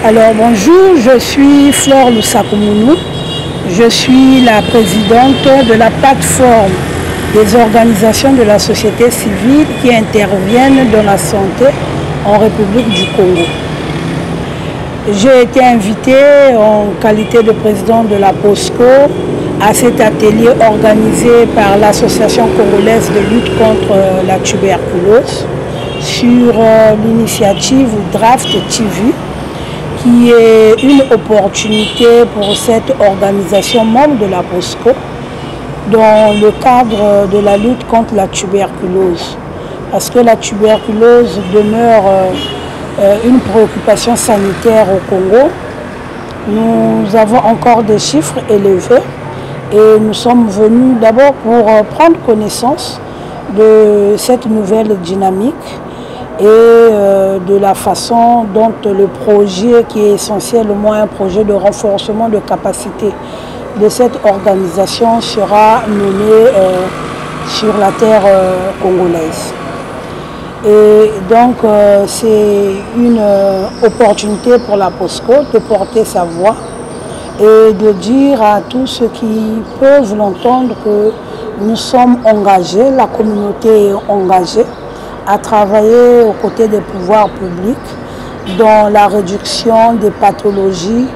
Alors bonjour, je suis Flore Lusakumunu. Je suis la présidente de la plateforme des organisations de la société civile qui interviennent dans la santé en République du Congo. J'ai été invitée en qualité de présidente de la POSCO à cet atelier organisé par l'Association congolaise de lutte contre la tuberculose sur l'initiative Draft TV, qui est une opportunité pour cette organisation membre de la POSCO dans le cadre de la lutte contre la tuberculose. Parce que la tuberculose demeure une préoccupation sanitaire au Congo. Nous avons encore des chiffres élevés et nous sommes venus d'abord pour prendre connaissance de cette nouvelle dynamique et de la façon dont le projet, qui est essentiellement un projet de renforcement de capacité de cette organisation, sera mené sur la terre congolaise. Et donc c'est une opportunité pour la POSCO de porter sa voix et de dire à tous ceux qui peuvent l'entendre que nous sommes engagés, la communauté est engagée à travailler aux côtés des pouvoirs publics dans la réduction des pathologies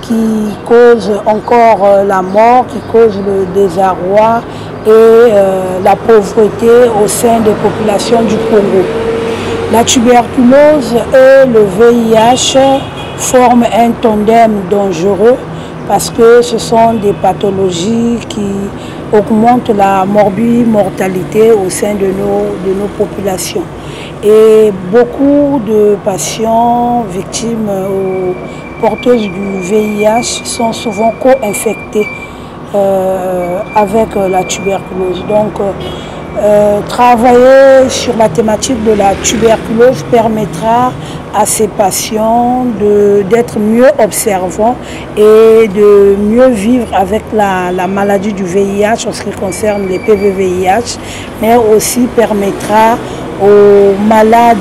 qui causent encore la mort, qui causent le désarroi et la pauvreté au sein des populations du Congo. La tuberculose et le VIH forment un tandem dangereux parce que ce sont des pathologies qui augmentent la mortalité au sein de nos populations. Et beaucoup de patients victimes ou porteuses du VIH sont souvent co-infectés avec la tuberculose. Donc, travailler sur la thématique de la tuberculose permettra à ces patients d'être mieux observants et de mieux vivre avec la maladie du VIH en ce qui concerne les PV-VIH, mais aussi permettra aux malades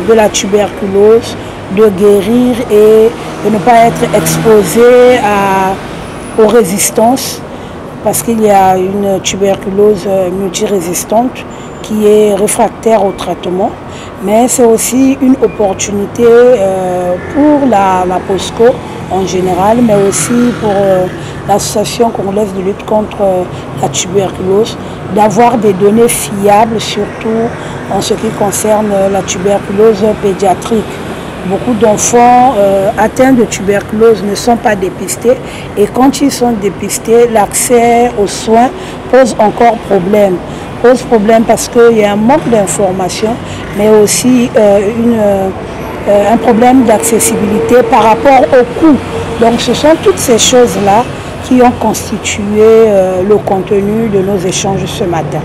de la tuberculose de guérir et de ne pas être exposés aux résistances, parce qu'il y a une tuberculose multirésistante qui est réfractaire au traitement. Mais c'est aussi une opportunité pour la POSCO en général, mais aussi pour l'Association congolaise de lutte contre la tuberculose, d'avoir des données fiables, surtout en ce qui concerne la tuberculose pédiatrique. Beaucoup d'enfants atteints de tuberculose ne sont pas dépistés et quand ils sont dépistés, l'accès aux soins pose encore problème. Pose problème parce qu'il y a un manque d'information, mais aussi un problème d'accessibilité par rapport au coût. Donc ce sont toutes ces choses-là qui ont constitué le contenu de nos échanges ce matin.